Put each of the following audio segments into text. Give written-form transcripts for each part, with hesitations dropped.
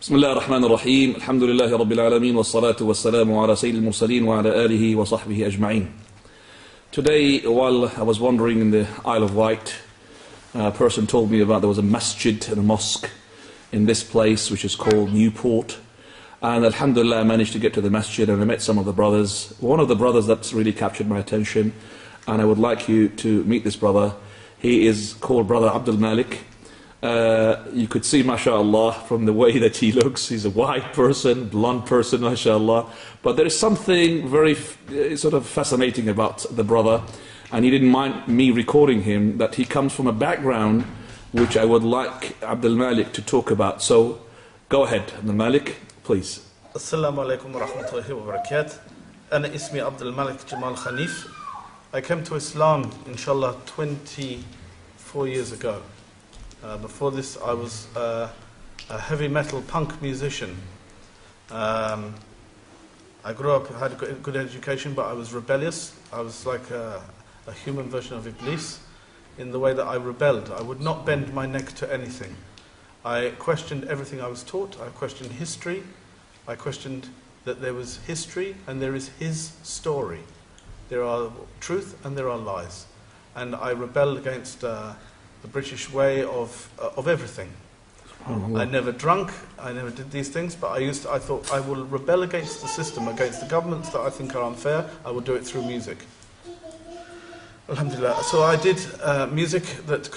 بسم الله الرحمن الرحيم الحمد لله رب العالمين والصلاة والسلام على سيد المرسلين وعلى آله وصحبه أجمعين. Today, while I was wandering in the Isle of Wight, a person told me about there was a masjid and a mosque in this place which is called Newport. And alhamdulillah, I managed to get to the masjid and I met some of the brothers. One of the brothers that's really captured my attention, and I would like you to meet this brother. He is called Brother Abdul Malik. You could see, mashallah, from the way that he looks. He's a white person, blonde person, mashallah. But there is something very sort of fascinating about the brother. And he didn't mind me recording him, that he comes from a background which I would like Abdul Malik to talk about. So, go ahead, Abdul Malik, please. Assalamu alaikum wa rahmatullahi wa barakatuh. Ana ismi Abdul Malik Jamal Khanif. I came to Islam, inshallah, 24 years ago. Before this, I was a heavy metal punk musician. I grew up, had a good education, but I was rebellious. I was like a human version of Iblis in the way that I rebelled. I would not bend my neck to anything. I questioned everything I was taught. I questioned history. I questioned that there was history and there is his story. There are truth and there are lies. And I rebelled against the British way of everything. I never drunk, I never did these things, but I thought I will rebel against the system, against the governments that I think are unfair. I will do it through music. Alhamdulillah. So I did music that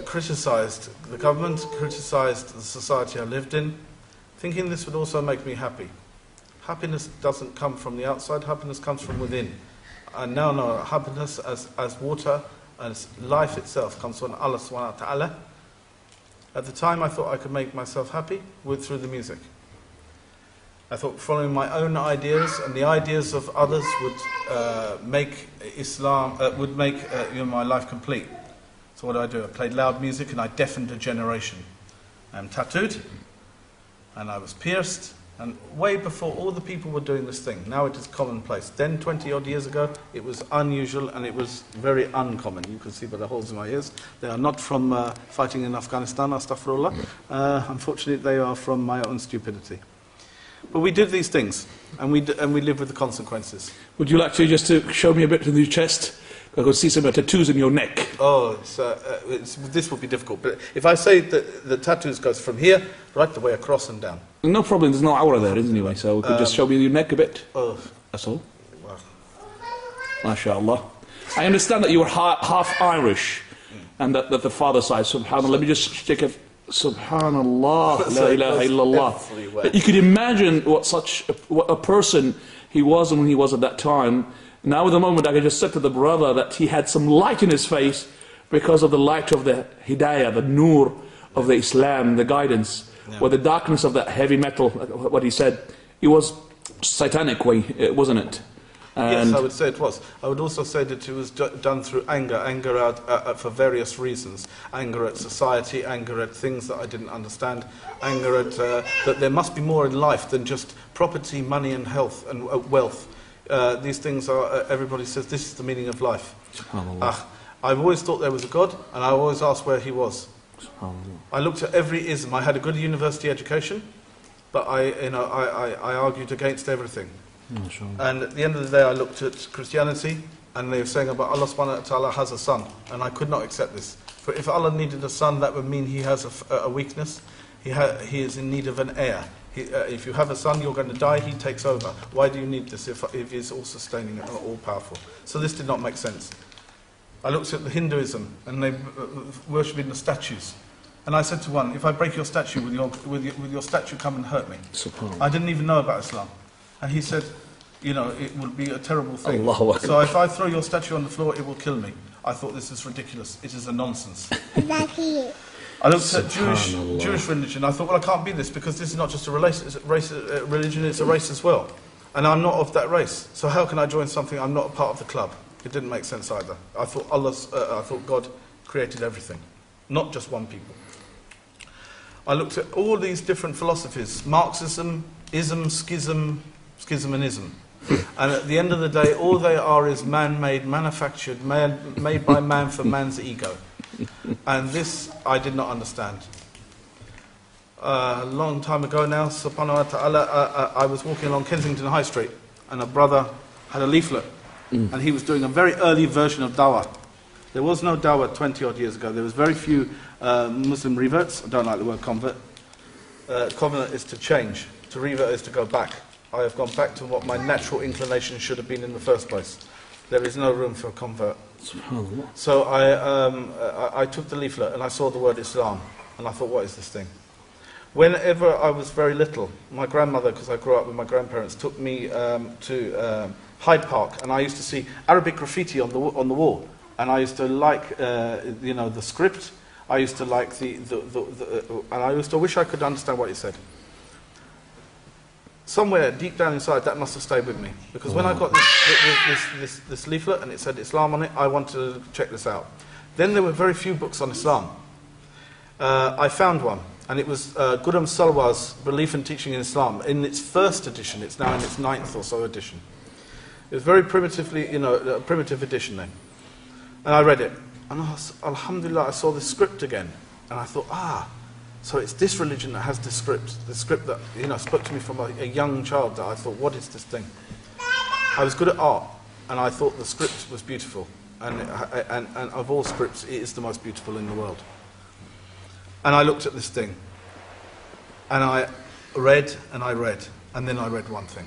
criticized the government, criticized the society I lived in, thinking this would also make me happy. Happiness doesn't come from the outside, happiness comes from within. And now know happiness as water, as life itself comes from Allah subhanahu wa ta'ala. At the time I thought I could make myself happy through the music. I thought following my own ideas and the ideas of others would make Islam, would make my life complete. So what did I do? I played loud music and I deafened a generation. I'm tattooed and I was pierced, and way before all the people were doing this thing. Now it is commonplace. Then 20 odd years ago it was unusual and it was very uncommon. You can see by the holes in my ears. They are not from fighting in Afghanistan, astaghfirullah. Unfortunately they are from my own stupidity. But we did these things and we live with the consequences. Would you like to just show me a bit of your chest? I could see some tattoos in your neck. Oh, this would be difficult. But if I say that the tattoos goes from here right the way across and down. No problem, there's no aura there, isn't anyway, so could just show me your neck a bit. Oh. That's all. Wow. MashaAllah. I understand that you were half Irish, and that the father side, subhanAllah. Let me just check it. Subhanallah, la ilaha illallah. You could imagine what a person he was when he was at that time. Now at the moment I just said to the brother that he had some light in his face because of the light of the hidayah, the nur of the Islam, the guidance. Yeah. Where the darkness of that heavy metal, what he said, it was satanic way, wasn't it? And yes, I would say it was. I would also say that it was done through anger out for various reasons. Anger at society, anger at things that I didn't understand, anger at that there must be more in life than just property, money and health and wealth. These things are, everybody says this is the meaning of life. I've always thought there was a God and I always asked where he was. I looked at every ism. I had a good university education, but I argued against everything. And at the end of the day, I looked at Christianity, and they were saying about Allah subhanahu wa ta'ala has a son, and I could not accept this. For if Allah needed a son, that would mean he has a weakness. He is in need of an heir. If you have a son, you're going to die, he takes over. Why do you need this if he's all sustaining and all powerful? So this did not make sense. I looked at the Hinduism, and they worshipping the statues. And I said to one, if I break your statue, will your statue come and hurt me? I didn't even know about Islam. And he said, it would be a terrible thing. So if I throw your statue on the floor, it will kill me. I thought this is ridiculous. It is a nonsense. I looked at Jewish religion. I thought, well, I can't be this because this is not just a religion, it's a race as well. And I'm not of that race. So how can I join something I'm not a part of the club? It didn't make sense either. I thought God created everything, not just one people. I looked at all these different philosophies: Marxism, ism, schism and ism. And at the end of the day, all they are is man-made, manufactured, made by man for man's ego. And this I did not understand. a long time ago now, subhanahu wa ta'ala, I was walking along Kensington High Street and a brother had a leaflet and he was doing a very early version of dawah. There was no dawah 20 odd years ago. There was very few Muslim reverts. I don't like the word convert. Convert is to change. To revert is to go back. I have gone back to what my natural inclination should have been in the first place. There is no room for a convert. So I took the leaflet and I saw the word Islam and I thought, what is this thing? Whenever I was very little, my grandmother, because I grew up with my grandparents, took me to Hyde Park, and I used to see Arabic graffiti on the wall, and I used to like the script. I used to like and I used to wish I could understand what it said. Somewhere deep down inside, that must have stayed with me, because when I got this leaflet and it said Islam on it, I wanted to check this out. Then there were very few books on Islam. I found one. And it was Ghulam Salwar's Belief and Teaching in Islam. In its first edition, it's now in its 9th or so edition. It was very primitively, a primitive edition then. And I read it. And alhamdulillah, I saw the script again. And I thought, so it's this religion that has this script. The script that, spoke to me from a young child, that I thought, what is this thing? I was good at art. And I thought the script was beautiful. And of all scripts, it is the most beautiful in the world. And I looked at this thing, and I read, and then I read one thing.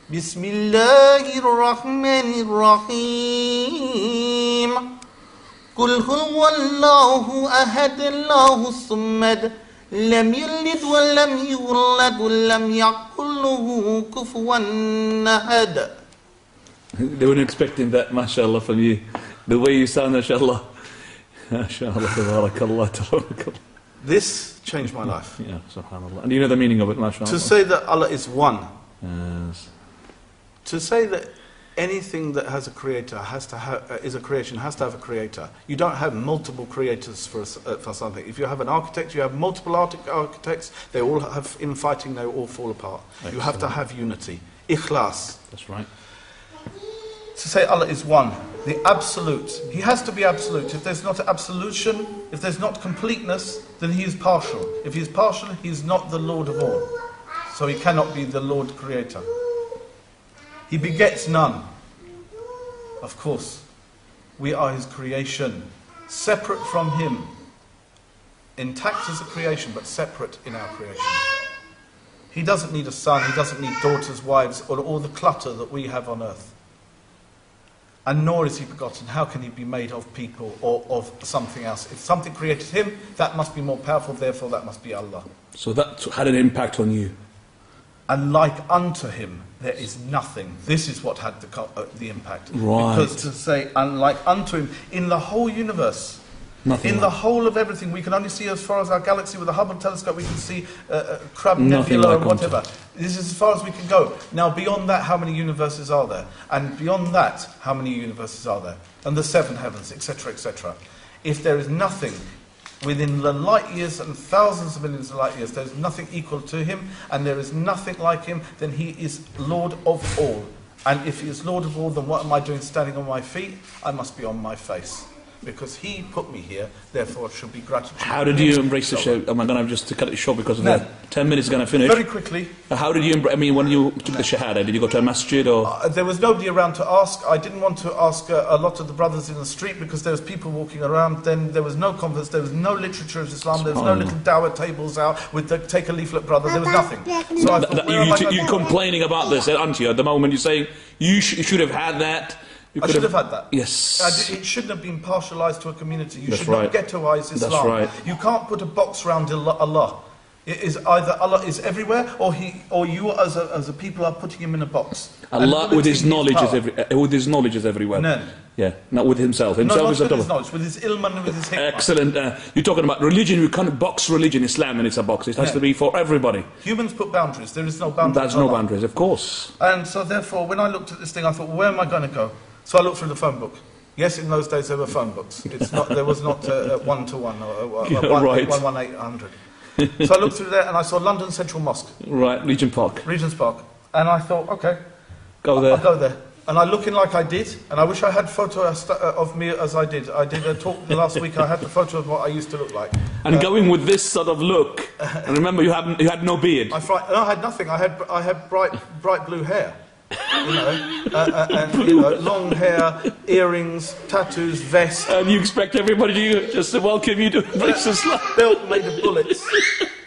Bismillahir Rahmanir Rahim. Qul huwallahu ahad, Allahus samad, lam yalid wa lam yulad wa lam yakul lahu kufuwan ahad. They weren't expecting that, mashallah, from you. The way you sound, mashallah. This changed my life. Yeah, subhanallah. And you know the meaning of it, mashallah. To say that Allah is one. Yes. To say that anything that has a creator is a creation has to have a creator. You don't have multiple creators for something. If you have an architect, you have multiple architects. They all have infighting. They all fall apart. Excellent. You have to have unity. Ikhlas. That's right. To say Allah is one, the absolute. He has to be absolute. If there's not absolution, if there's not completeness, then he is partial. If he is partial, he is not the Lord of all. So he cannot be the Lord Creator. He begets none. Of course, we are his creation, separate from him. Intact as a creation, but separate in our creation. He doesn't need a son, he doesn't need daughters, wives, or all the clutter that we have on earth. And nor is he begotten. How can he be made of people or of something else? If something created him, that must be more powerful, therefore that must be Allah. So that had an impact on you. And like unto him, there is nothing. This is what had the impact. Right. Because to say, unlike unto him, in the whole universe, nothing in the whole of everything, we can only see as far as our galaxy. With the Hubble telescope, we can see Crab Nebula or whatever. This is as far as we can go. Now, beyond that, how many universes are there? And beyond that, how many universes are there? And the seven heavens, etc., etc. If there is nothing within the light years and thousands of millions of light years, there is nothing equal to him, and there is nothing like him, then he is Lord of all. And if he is Lord of all, then what am I doing standing on my feet? I must be on my face. Because he put me here, therefore it should be gratitude. How did you embrace the show? I'm going to have just to cut it short because of the 10 minutes going to finish. Very quickly. How did you when you took the Shahada, did you go to a masjid or? There was nobody around to ask. I didn't want to ask a lot of the brothers in the street because there was people walking around. Then there was no conference, there was no literature of Islam, there was no little dawah tables out with the take a leaflet brother, there was nothing. So I thought, you're complaining about this, aren't you? At the moment you're saying you should have had that. I should have had that. Yes. It shouldn't have been partialised to a community. You should not ghettoise Islam. That's right. You can't put a box around Allah. It is either Allah is everywhere, or you as a people are putting him in a box. Allah with his knowledge is everywhere. No. Yeah, not with himself. Himself not is with his knowledge, with his ilm and with his hikmah. Excellent. You're talking about religion. You can't box religion, Islam, and it's a box. It has to be for everybody. Humans put boundaries. There is no boundaries. There's no boundaries, of course. And so therefore, when I looked at this thing, I thought, where am I going to go? So I looked through the phone book. Yes, in those days there were phone books. There was not 1-to-1 or 11800. So I looked through there and I saw London Central Mosque. Right, Regent's Park. Regent's Park. And I thought, okay, go there. I'll go there. And I looking like I did, and I wish I had a photo of me as I did. I did a talk last week, I had the photo of what I used to look like. And going with this sort of look, and remember you had no beard. No, I had nothing, I had bright blue hair. You know, and you know, long hair, earrings, tattoos, vest. And you expect everybody to just welcome you to embrace Islam. Belt made of bullets.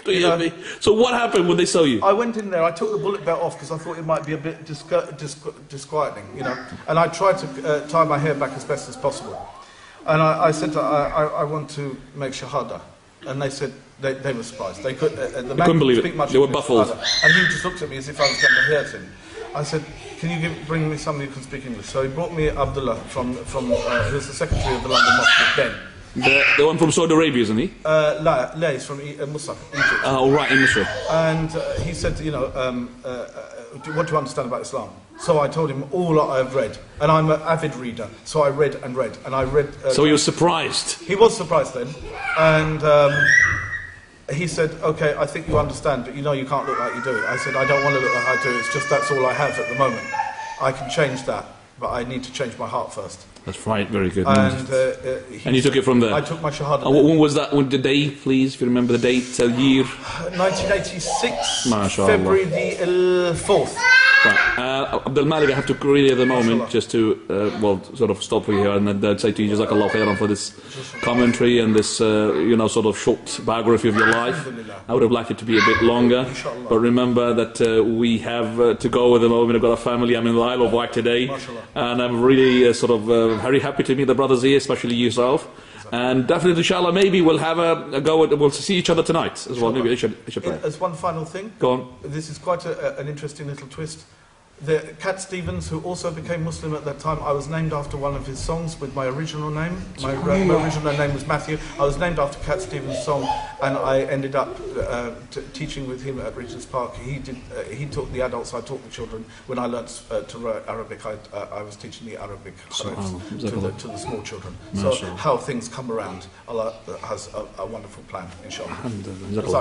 You know. So what happened when they saw you? I went in there, I took the bullet belt off because I thought it might be a bit disquieting, you know. And I tried to tie my hair back as best as possible. And I said, I want to make shahada. And they said, they were surprised. They couldn't believe speak it. much They were English, baffled. and he just looked at me as if I was going to hurt him. I said, can you bring me somebody who can speak English? So he brought me Abdullah from who was the secretary of the London Mosque then. The one from Saudi Arabia, isn't he? La, he's from Musaf, Egypt. Oh, right, in Misr. And he said, you know, what do you understand about Islam? So I told him all I've read. And I'm an avid reader, so I read and read. And I read... So he was surprised? He was surprised then. And he said, okay, I think you understand, but you know you can't look like you do. I said, I don't want to look like I do, it's just that's all I have at the moment. I can change that, but I need to change my heart first. That's right, very good. And you took it from there? I took my shahada. When was that? When the day, please, if you remember the date, year? 1986, MashaAllah. February the 4th. Right. Abdul Malik, I have to really at the moment just to, sort of stop you here and I'd say to you, Jazakallah khairan for this commentary and this, sort of short biography of your life. I would have liked it to be a bit longer, but remember that we have to go at the moment. I've got a family. I'm in the Isle of Wight today, and I'm really very happy to meet the brothers here, especially yourself. And definitely, inshallah, maybe we'll have a go at, we'll see each other tonight as well. Maybe I should play. As one final thing. Go on. This is quite an interesting little twist. Cat Stevens, who also became Muslim at that time, I was named after one of his songs with my original name. My original name was Matthew. I was named after Cat Stevens' song, and I ended up teaching with him at Regent's Park. He taught the adults, I taught the children. When I learnt to write Arabic, I was teaching the Arabic to the small children. So how things come around, Allah has a wonderful plan, inshallah. Alhamdulillah.